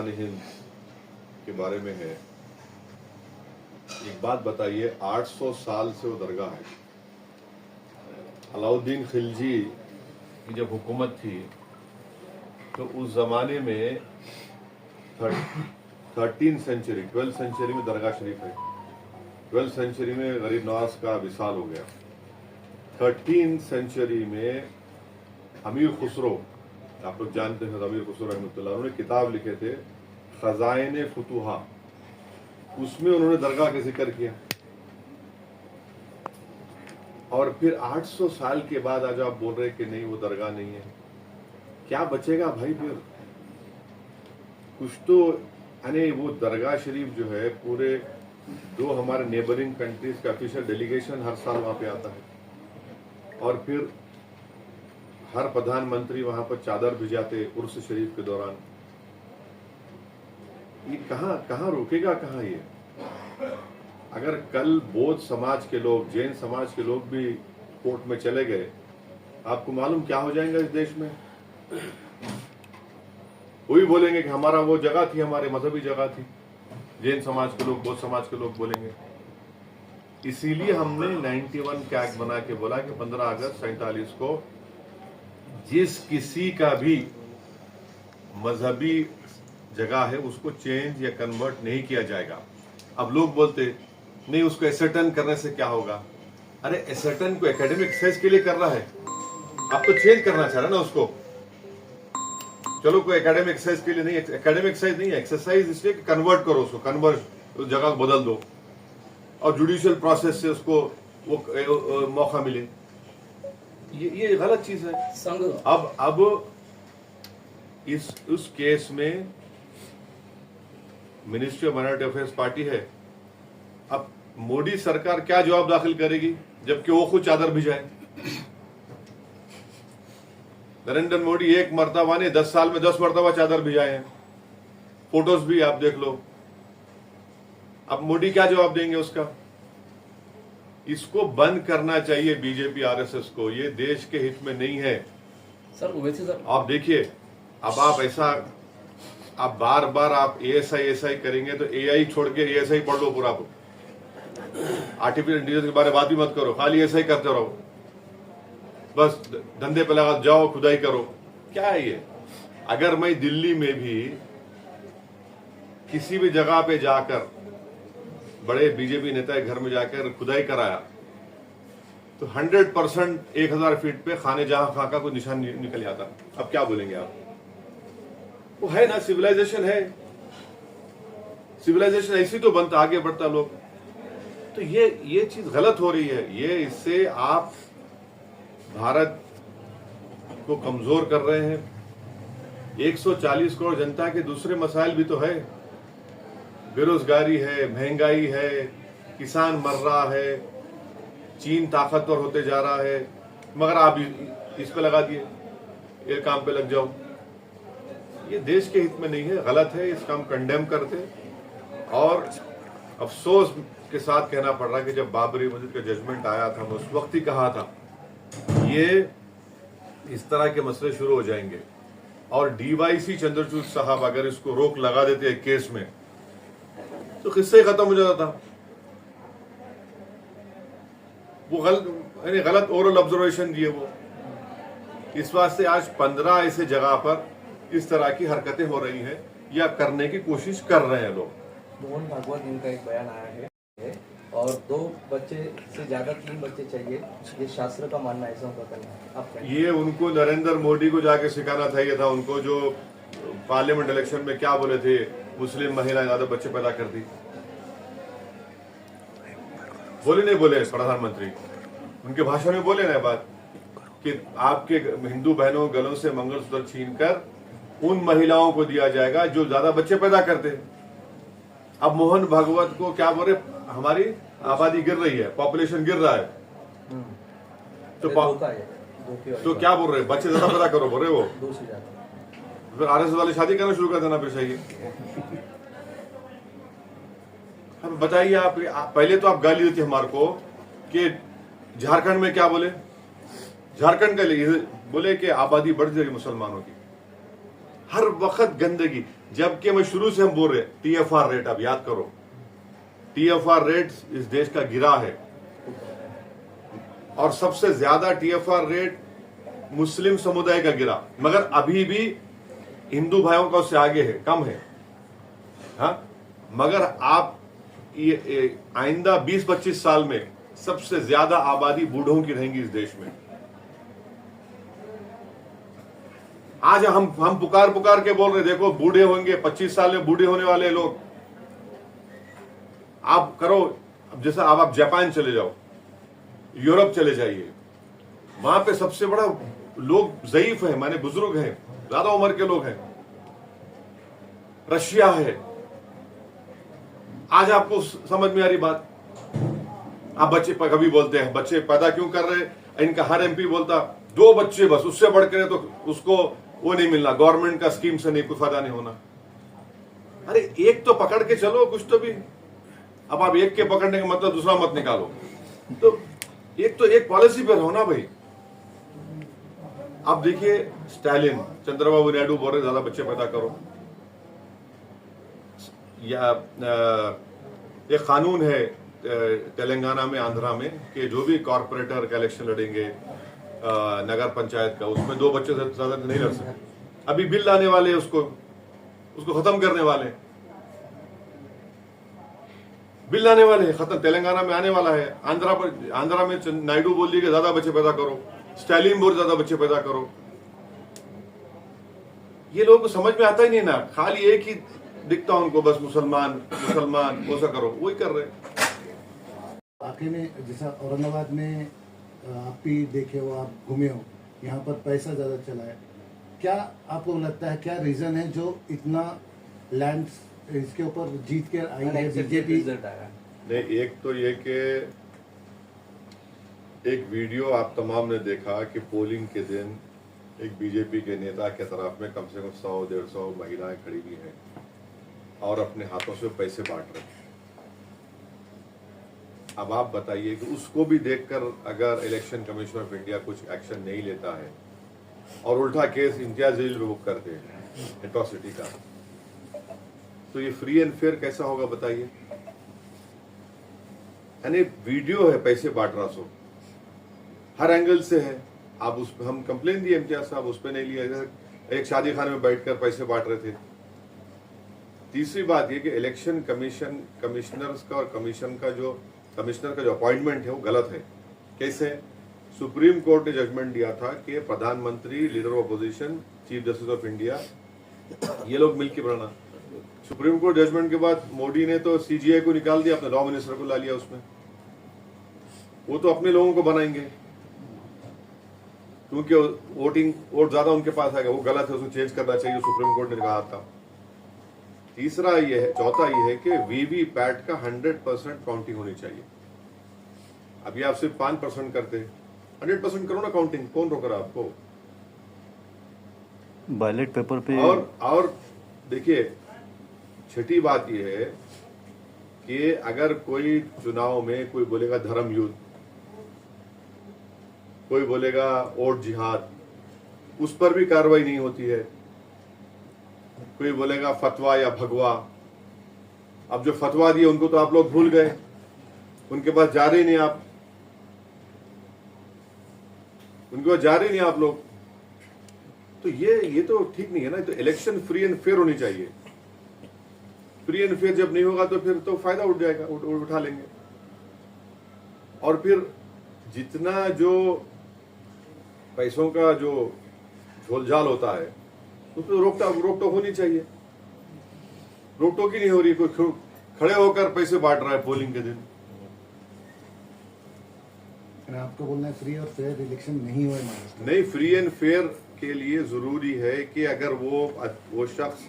फुरकान हिंद के बारे में है। एक बात बताइए, 800 साल से वो दरगाह है। अलाउद्दीन खिलजी की जब हुकूमत थी तो उस जमाने में 13th सेंचुरी 12th सेंचुरी में दरगाह शरीफ है। 12th सेंचुरी में गरीब नवाज का विसाल हो गया। 13th सेंचुरी में अमीर खुसरो, आप लोग जानते हैं अमीर खुसरो रहमतुल्लाह, उन्होंने किताब लिखे थे खजाइन फुतुहा, उसमें उन्होंने दरगाह का जिक्र किया। और फिर 800 साल के बाद आज आप बोल रहे कि नहीं वो दरगाह नहीं है, क्या बचेगा भाई? फिर कुछ तो, यानी वो दरगाह शरीफ जो है, पूरे दो हमारे नेबरिंग कंट्रीज का ऑफिशियल डेलीगेशन हर साल वहां पे आता है और फिर हर प्रधानमंत्री वहां पर चादर भिजाते उर्स शरीफ के दौरान। ये कहां रोकेगा, कहां ये? अगर कल बौद्ध समाज के लोग, जैन समाज के लोग भी कोर्ट में चले गए, आपको मालूम क्या हो जाएगा इस देश में? वही बोलेंगे कि हमारा वो जगह थी, हमारे मजहबी जगह थी। जैन समाज के लोग, बौद्ध समाज के लोग बोलेंगे। इसीलिए हमने 91 का एक्ट बना के बोला कि 15 अगस्त 47 को जिस किसी का भी मजहबी जगह है उसको चेंज या कन्वर्ट नहीं किया जाएगा। अब लोग बोलते नहीं, उसको एसर्टन करने से क्या होगा? अरे एसर्टन को एकेडमिक एक्सरसाइज के लिए कर रहा है, आप तो चेंज करना चाह रहे ना उसको। चलो कोई एकेडमिक एक्सरसाइज के लिए नहीं, एकेडमिक एक्सरसाइज नहीं है, एक्सरसाइज इसलिए कि कन्वर्ट करो उसको, कन्वर्ट उस जगह को बदल दो और जुडिशियल प्रोसेस से उसको वो मौका मिले। ये गलत चीज है। अब उस केस में ministry of minority affairs party है। अब मोदी सरकार क्या जवाब दाखिल करेगी जबकि वो खुद चादर भिजाए? नरेंद्र मोदी एक मर्तबा ने 10 साल में 10 मर्तबा चादर भिजाए हैं, फोटोज भी आप देख लो। अब मोदी क्या जवाब देंगे उसका? इसको बंद करना चाहिए बीजेपी आरएसएस को, ये देश के हित में नहीं है। सर वैसे सर आप देखिए, अब आप ऐसा, आप बार बार आप एएसआई करेंगे तो एआई छोड़ के एएसआई पढ़ लो पूरा। आर्टिफिशियल इंटेलिजेंस के बारे में बात भी मत करो, खाली एएसआई करते रहो, बस धंधे पे लगा जाओ, खुदाई करो। क्या है ये? अगर मैं दिल्ली में भी किसी भी जगह पे जाकर, बड़े बीजेपी नेता के घर में जाकर खुदाई कराया तो 100% 1000 फीट पे खाने जहां खा का कोई निशान निकल जाता। अब क्या बोलेंगे आप? वो है ना, सिविलाइजेशन है। सिविलाइजेशन ऐसी तो बनता, आगे बढ़ता लोग। तो ये चीज गलत हो रही है। ये इससे आप भारत को कमजोर कर रहे हैं। 140 करोड़ जनता के दूसरे मसाइल भी तो है, बेरोजगारी है, महंगाई है, किसान मर रहा है, चीन ताकतवर होते जा रहा है, मगर आप इस पे लगा दिए, ये काम पे लग जाओ। ये देश के हित में नहीं है, गलत है, इसका हम कंडेम करते। और अफसोस के साथ कहना पड़ रहा है कि जब बाबरी मस्जिद का जजमेंट आया था, मैं उस वक्त ही कहा था ये इस तरह के मसले शुरू हो जाएंगे। और डीवाईसी चंद्रचूड़ साहब अगर इसको रोक लगा देते हैं केस में तो किस्सा ही खत्म हो जाता था। वो गलत ओरल ऑब्जर्वेशन दिए वो। इस वास्ते आज 15 ऐसे जगह पर इस तरह की हरकतें हो रही हैं या करने की कोशिश कर रहे हैं लोग। मोहन भागवत इनका एक बयान आया है और 2 बच्चे से ज्यादा 3 बच्चे चाहिए, ये शास्त्र का मानना है, ऐसा उनका कहना है। आप ये उनको नरेंद्र मोदी को जाके सिखाना चाहिए था उनको, जो पार्लियामेंट इलेक्शन में क्या बोले थे, मुस्लिम महिला ज्यादा बच्चे पैदा कर दी। बोले नहीं बोले प्रधानमंत्री? उनके भाषण में बोले ना बात कि आपके हिंदू बहनों गलों से मंगलसूत्र छीनकर उन महिलाओं को दिया जाएगा जो ज्यादा बच्चे पैदा करते हैं। अब मोहन भागवत को क्या बोल रहे, हमारी आबादी गिर रही है, पॉपुलेशन गिर रहा है, तो क्या बोल रहे, बच्चे ज्यादा पैदा करो बोल रहे वो। फिर आरएसएस वाले शादी करना शुरू कर देना फिर चाहिए। अब बताइए आप पहले तो आप गाली देते हमारे को कि झारखंड में क्या बोले, झारखंड के लिए बोले कि आबादी बढ़ जाएगी मुसलमानों की। हर वक्त गंदगी, जबकि मैं शुरू से हम बोल रहे टीएफआर रेट, आप याद करो, टीएफआर रेट इस देश का गिरा है और सबसे ज्यादा टीएफआर रेट मुस्लिम समुदाय का गिरा, मगर अभी भी हिंदू भाइयों का उससे आगे है, कम है। हाँ, मगर आप ये आइंदा 20-25 साल में सबसे ज्यादा आबादी बूढ़ों की रहेंगी इस देश में। आज हम पुकार पुकार के बोल रहे, देखो बूढ़े होंगे, 25 साल में बूढ़े होने वाले लोग। आप करो, जैसा आप जापान चले जाओ, यूरोप चले जाइए, वहां पे सबसे बड़ा लोग ज़ईफ है, माने बुजुर्ग हैं, ज्यादा उम्र के लोग हैं। रशिया है। आज आपको समझ में आ रही बात? आप बच्चे कभी बोलते हैं बच्चे पैदा क्यों कर रहे, इनका हर एमपी बोलता 2 बच्चे बस, उससे बढ़कर तो उसको वो नहीं मिलना, गवर्नमेंट का स्कीम से नहीं, कोई फायदा नहीं होना। अरे एक तो पकड़ के चलो कुछ तो भी। अब आप एक के पकड़ने का मतलब दूसरा मत निकालो, तो एक पॉलिसी पे रहो ना भाई। अब देखिए स्टालिन, चंद्रबाबू नायडू बोल रहे ज्यादा बच्चे पैदा करो, या एक कानून है तेलंगाना में, आंध्रा में, कि जो भी कॉर्पोरेटर का इलेक्शन लड़ेंगे नगर पंचायत का, उसमें 2 बच्चों से ज्यादा नहीं लड़ सकते। अभी बिल लाने वाले उसको खत्म करने वाले, बिल लाने वाले हैं, खत्म, तेलंगाना में आने वाला है। आंध्रा में नायडू बोल दिए कि ज्यादा बच्चे पैदा करो, स्टालिन बोल ज्यादा बच्चे पैदा करो। ये लोगों को समझ में आता ही नहीं ना, खाली एक ही दिखता उनको, बस मुसलमान ऐसा करो, वही कर रहे हैं। वाकई में जैसा औरंगाबाद में आप भी देखे हो, आप घूमे हो, यहाँ पर पैसा ज़्यादा चला है। क्या आपको लगता है, क्या रीज़न है जो इतना लैंड इसके ऊपर जीत के आई है बीजेपी? नहीं, एक तो ये कि एक वीडियो आप तमाम ने देखा कि पोलिंग के दिन एक बीजेपी के नेता के तरफ में कम से कम 100-150 महिलाएं खड़ी हुई हैं और अपने हाथों से पैसे बांट रहे हैं। अब आप बताइए कि उसको भी देखकर अगर इलेक्शन कमीशन ऑफ इंडिया कुछ एक्शन नहीं लेता है और उल्टा केस इम्तियाज जलील पे बुक करते हैं एट्रॉसिटी का, तो ये फ्री एंड फेयर कैसा होगा बताइए? यानी वीडियो है पैसे बांट रहा, सो हर एंगल से है। आप उस हम कंप्लेन दिए इम्तियाज साहब, उस पर नहीं लिया। एक शादी खाने में बैठकर पैसे बांट रहे थे। तीसरी बात ये कि इलेक्शन कमिश्नर्स का और कमिश्नर का जो अपॉइंटमेंट है वो गलत है। कैसे? सुप्रीम कोर्ट ने जजमेंट दिया था कि प्रधानमंत्री, leader of opposition, chief justice of India, ये लोग मिलकर बनाना। सुप्रीम कोर्ट जजमेंट के बाद मोदी ने तो सीजीआई को निकाल दिया, अपने लॉ मिनिस्टर को ला लिया उसमें। वो तो अपने लोगों को बनाएंगे क्योंकि वोट ज्यादा उनके पास आएगा। वो गलत है, उसको चेंज करना चाहिए, सुप्रीम कोर्ट ने कहा था। तीसरा ये है, चौथा ये है कि वीवीपैट का 100% काउंटिंग होनी चाहिए। अभी आप सिर्फ 5% करते हैं, 100% करो ना काउंटिंग, कौन रोक रहा आपको? बैलेट पेपर पे और देखिए, छठी बात यह है कि अगर कोई चुनाव में कोई बोलेगा धर्म युद्ध, कोई बोलेगा वोट जिहाद, उस पर भी कार्रवाई नहीं होती है। कोई बोलेगा फतवा या भगवा, अब जो फतवा दिए उनको तो आप लोग भूल गए, उनके पास जा रहे नहीं आप, उनके पास जा रहे नहीं आप लोग। तो ये तो ठीक नहीं है ना। तो इलेक्शन फ्री एंड फेयर होनी चाहिए। फ्री एंड फेयर जब नहीं होगा तो फिर तो फायदा उठ जाएगा, उठा लेंगे। और फिर जितना जो पैसों का जो झोलझाल होता है उस पर रोक टोक होनी चाहिए। रोक टोक ही नहीं हो रही। कोई खड़े होकर पैसे बांट रहा है पोलिंग के दिन। आपको बोलना है फ्री और फेयर इलेक्शन नहीं हुए? नहीं, फ्री एंड फेयर के लिए जरूरी है कि अगर वो शख्स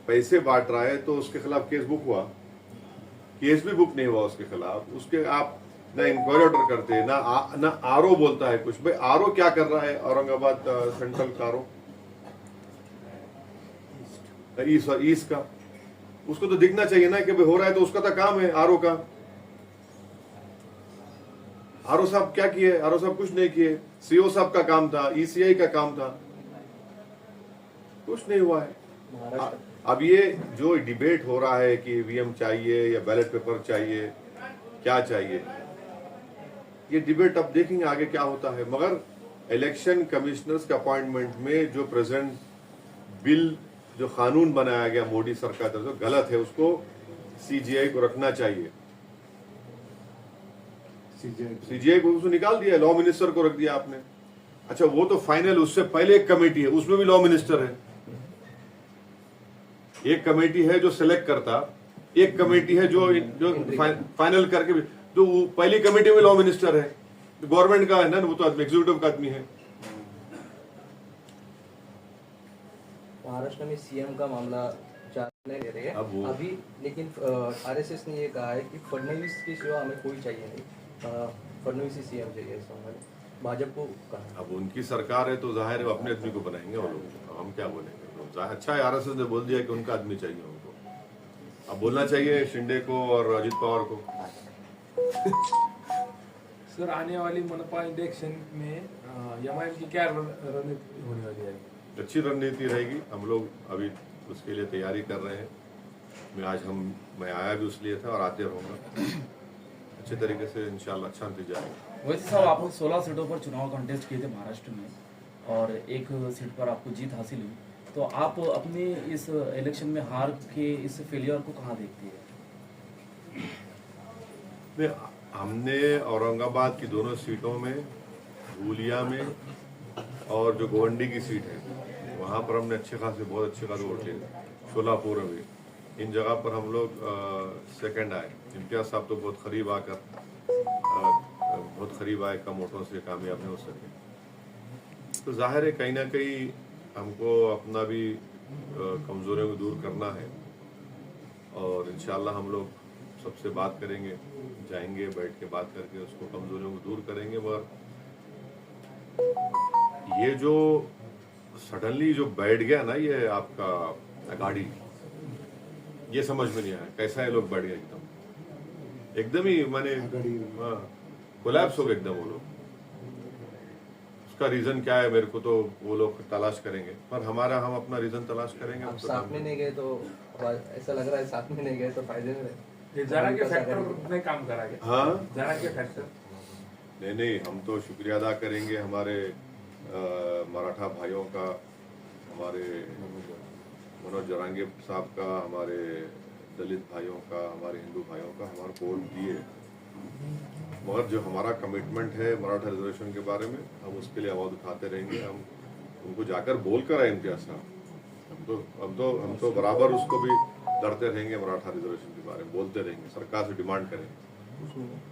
पैसे बांट रहा है तो उसके खिलाफ केस बुक हुआ। केस भी बुक नहीं हुआ उसके खिलाफ, उसके आप ना इंक्वायरी ऑर्डर करते, ना आरओ बोलता है कुछ। भाई आरओ क्या कर रहा है? औरंगाबाद सेंट्रल का आरओ, ईस्ट का, उसको तो दिखना चाहिए ना कि भाई हो रहा है, तो उसका तो काम है आरओ का। आरओ साहब क्या किए? आरओ साहब कुछ नहीं किए। सीओ साहब का काम था, ईसीआई का काम था। कुछ नहीं हुआ है। महाराष्ट्र अब ये जो डिबेट हो रहा है कि ईवीएम चाहिए या बैलेट पेपर चाहिए, क्या चाहिए, ये डिबेट अब देखेंगे आगे क्या होता है। मगर इलेक्शन कमिश्नर्स के अपॉइंटमेंट में जो प्रेजेंट बिल, जो कानून बनाया गया मोदी सरकार तरफ से, गलत है, उसको सीजीआई को रखना चाहिए। सीजीआई को उसको निकाल दिया, लॉ मिनिस्टर को रख दिया आपने। अच्छा, वो तो फाइनल, उससे पहले एक कमेटी है, उसमें भी लॉ मिनिस्टर है। एक कमेटी है जो सिलेक्ट करता, एक कमेटी है जो फाइनल करके भी, जो पहली कमेटी में लॉ मिनिस्टर है, गवर्नमेंट का है ना, वो तो एग्जीक्यूटिव का आदमी है। महाराष्ट्र में सीएम का मामला जानने दे रहे हैं अब वो- अभी, लेकिन आरएसएस ने ये कहा है कि फडणवीस की सिवा हमें कोई चाहिए नहीं, फडणवीस ही सीएम चाहिए। इस मामले में भाजपा को कहा। अब उनकी सरकार है तो जाहिर है वो अपने आदमी को बनाएंगे वो लोग, अब हम क्या बोलेंगे। तो अच्छा है, आरएसएस ने बोल दिया कि उनका आदमी चाहिए उनको, अब बोलना चाहिए शिंदे को और अजित पवार को। सर, आने वाली मनपा इलेक्शन में एमआईएम की क्या रणनीति होने वाली है? अच्छी रणनीति रहेगी, हम लोग अभी उसके लिए तैयारी कर रहे हैं। मैं आया भी उसलिए था और आते रहूँगा। अच्छे तरीके से इंशाल्लाह अच्छा नतीजा आएगा। वैसे साहब, आपने 16 सीटों पर चुनाव कंटेस्ट किए थे महाराष्ट्र में और एक सीट पर आपको जीत हासिल हुई, तो आप अपने इस इलेक्शन में हार के इस फेलियर को कहाँ देखते हैं? नहीं, हमने औरंगाबाद की दोनों सीटों में, धूलिया में और जो गोवंडी की सीट है वहाँ पर हमने बहुत अच्छे खासे वोट लिए। शोलापुर में, इन जगह पर हम लोग सेकंड आए। इम्तियाज साहब तो बहुत करीब आए, कम वोटों से कामयाब नहीं हो सके। तो जाहिर है कहीं ना कहीं हमको अपना भी कमजोरियों को दूर करना है और इंशाल्लाह हम लोग सबसे बात करेंगे, जाएंगे, बैठ के बात करके उसको कमजोरियों को दूर करेंगे। मगर ये जो सडनली जो बैठ गया ना ये आपका गाड़ी, ये समझ में नहीं आया कैसा है, लोग बैठ गए एकदम ही माने कोलैप्स हो गए एकदम वो लोग। उसका रीजन क्या है मेरे को तो वो लोग तलाश करेंगे, पर हम अपना रीजन तलाश करेंगे। आप साथ में नहीं गए तो ऐसा लग रहा है, साथ में नहीं गए तो फायदे में रहे। ये जरा के फैक्टर ने काम करा के, हाँ, जरा के फैक्टर नहीं, हम तो शुक्रिया अदा करेंगे हमारे मराठा भाइयों का, हमारे मनोज जरांगे साहब का, हमारे दलित भाइयों का, हमारे हिंदू भाइयों का, हमारे वोट दिए। मगर जो हमारा कमिटमेंट है मराठा रिजर्वेशन के बारे में, हम उसके लिए आवाज उठाते रहेंगे। हम उनको जाकर बोल कर आए इम्तियाज साहब, हम तो बराबर उसको भी लड़ते रहेंगे, मराठा रिजर्वेशन के बारे में बोलते रहेंगे, सरकार से डिमांड करेंगे।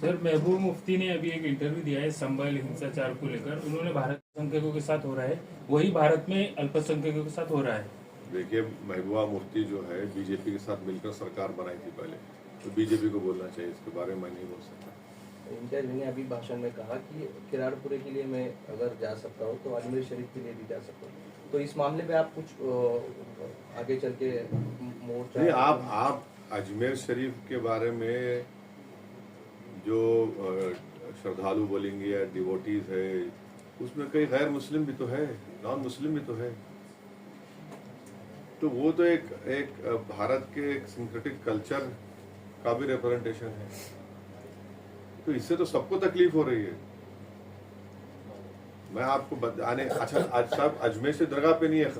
सर, महबूब मुफ्ती ने अभी एक इंटरव्यू दिया है संभल हिंसाचार को लेकर। उन्होंने भारत अल्पसंख्यकों के साथ हो रहा है, वही भारत में अल्पसंख्यकों के साथ हो रहा है। देखिए, महबूबा मुफ्ती जो है बीजेपी के साथ मिलकर सरकार बनाई थी पहले, तो बीजेपी को बोलना चाहिए, इसके बारे में मैं नहीं बोल सकता। इम्तियाज ने अभी भाषण में कहा कि किराड़पुरे के लिए मैं अगर जा सकता हूँ तो अजमेर शरीफ के लिए भी जा सकता हूँ। तो इस मामले पे आप कुछ आगे चल के मोर्चा नहीं, आप अजमेर शरीफ के बारे में जो श्रद्धालु बोलेंगे या डिवोटीज है, उसमें कई गैर मुस्लिम भी तो है, नॉन मुस्लिम भी तो है। तो वो तो एक भारत के एक सिंथेटिक कल्चर का भी रिप्रेजेंटेशन है। तो इससे तो सबको तकलीफ हो रही है। मैं आपको बताने, अच्छा आज साहब अजमेर से दरगाह पे नहीं है,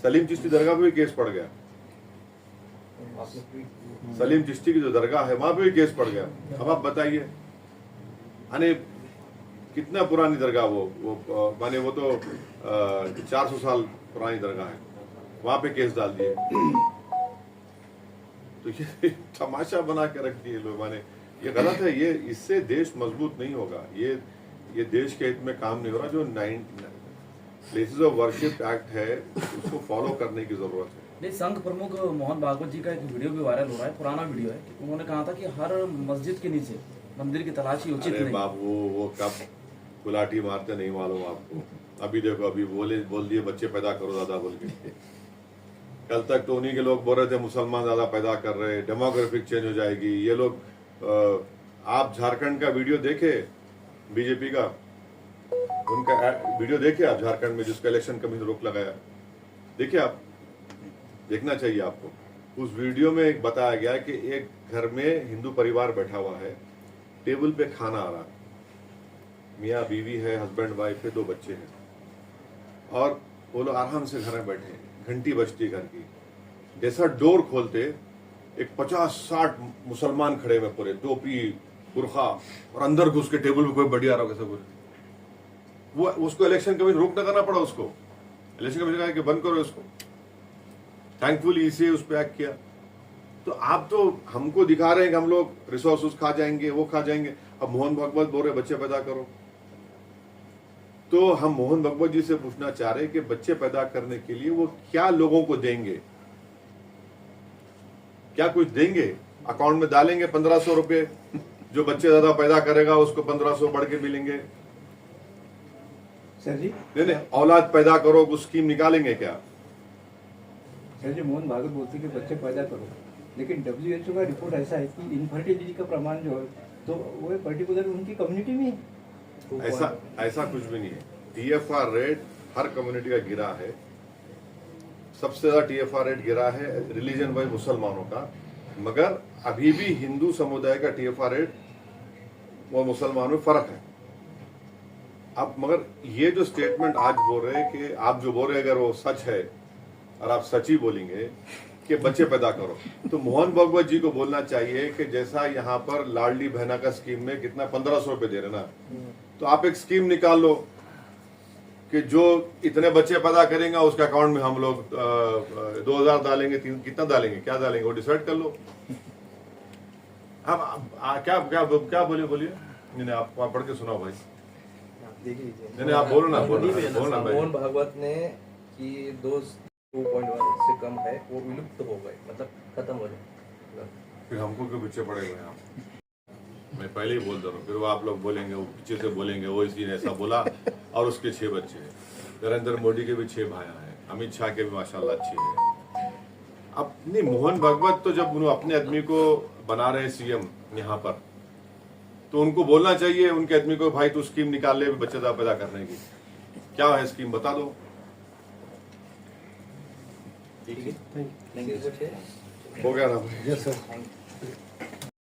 सलीम चिश्ती दरगाह पे भी केस पड़ गया। सलीम चिश्ती की जो दरगाह है वहां पे भी केस पड़ गया। अब आप बताइए, अने कितना पुरानी दरगाह वो माने वो तो 400 साल पुरानी दरगाह है, वहां पे केस डाल दिए। तो ये तमाशा बना के रख दिए लोग, माने ये गलत है। ये इससे देश मजबूत नहीं होगा, ये देश के हित में काम नहीं हो रहा। जो 9 प्लेसेस ऑफ वर्शिप एक्ट है उसको फॉलो करने की जरूरत है। नहीं, संघ प्रमुख मोहन भागवत जी का एक वीडियो भी वायरल हो रहा है, पुराना वीडियो है। उन्होंने कहा था कि हर मस्जिद के नीचे मंदिर की तलाशी उचित अरे नहीं। बाबू, वो कब गुलाटी मारते नहीं मालूम आपको। अभी देखो, अभी बोल दिए बच्चे पैदा करो दादा बोल के। कल तक तो उन्हीं के लोग बोल रहे थे मुसलमान ज्यादा पैदा कर रहे, डेमोग्राफिक चेंज हो जाएगी। ये लोग आप झारखंड का वीडियो देखे बीजेपी का, उनका वीडियो देखिए आप, झारखंड में जिसका इलेक्शन कमीशन रोक लगाया, देखिए आप, देखना चाहिए आपको। उस वीडियो में एक बताया गया कि एक घर में हिंदू परिवार बैठा हुआ है, टेबल पे खाना आ रहा, मियाँ बीवी है, हस्बैंड वाइफ है, 2 बच्चे हैं, और वो लोग आराम से घर में बैठे हैं, घंटी बजती घर की, जैसा डोर खोलते एक 50-60 मुसलमान खड़े में, पूरे टोपी बुरखा, और अंदर घुस के टेबल पे कोई बढ़िया रहा कैसा कुछ। वो उसको इलेक्शन कमीशन रोक न करना पड़ा उसको, इलेक्शन कमीशन कहा कि बंद करो इसको, थैंकफुली इसे उस पर एक्ट किया। तो आप तो हमको दिखा रहे हैं कि हम लोग रिसोर्सेज खा जाएंगे, वो खा जाएंगे। अब मोहन भागवत बोल रहे बच्चे पैदा करो, तो हम मोहन भागवत जी से पूछना चाह रहे हैं कि बच्चे पैदा करने के लिए वो क्या लोगों को देंगे, क्या कुछ देंगे, अकाउंट में डालेंगे 1500 रुपए, जो बच्चे ज्यादा पैदा करेगा उसको 1500 बढ़ के मिलेंगे। सर जी, नहीं, औलाद पैदा करो, कुछ स्कीम निकालेंगे क्या? सर जी, मोहन भागवत बोलते कि बच्चे पैदा करो, लेकिन WHO का रिपोर्ट ऐसा है कि इनफर्टिलिटी का प्रमाण जो है तो वो पर्टिकुलर उनकी कम्युनिटी में है। ऐसा कुछ भी नहीं है। TFR रेट हर कम्युनिटी का गिरा है, सबसे ज्यादा TFR रेट गिरा है रिलीजन वाइज मुसलमानों का, मगर अभी भी हिंदू समुदाय का TFR रेट वो मुसलमानों में फर्क है। अब मगर ये जो स्टेटमेंट आज बोल रहे हैं कि आप जो बोल रहे हैं अगर वो सच है और आप सच ही बोलेंगे कि बच्चे पैदा करो, तो मोहन भागवत जी को बोलना चाहिए कि जैसा यहाँ पर लाडली बहना का स्कीम में कितना 1500 रुपए दे रहे ना, तो आप एक स्कीम निकाल लो कि जो इतने बच्चे पैदा करेंगे उसके अकाउंट में हम लोग 2000 डालेंगे, कितना डालेंगे, क्या डालेंगे वो डिसाइड कर लो। अब क्या क्या क्या बोलिए नहीं आप पढ़ के सुनाओ भाई। देख लीजिए, नहीं आप बोलो ना भाई। मोहन भागवत ने कि 2.1 से कम है वो विलुप्त हो गए, मतलब खत्म हो गए। फिर हमको क्यों पीछे पड़े हुए हैं आप? मैं पहले ही बोल दे रहा हूँ, फिर वो आप लोग बोलेंगे, वो पीछे से बोलेंगे वो इसी ने ऐसा बोला, और उसके 6 बच्चे हैं। नरेंद्र मोदी के भी 6 भाइयां हैं, अमित शाह के भी माशाल्लाह अच्छे हैं। अब नहीं, मोहन भागवत तो जब उन्होंने अपने आदमी को बना रहे CM यहाँ पर, तो उनको बोलना चाहिए उनके आदमी को, भाई तू स्कीम निकाल ले बच्चे पैदा करने की, क्या है स्कीम बता दो। ठीक है, हो गया ना? Yes sir.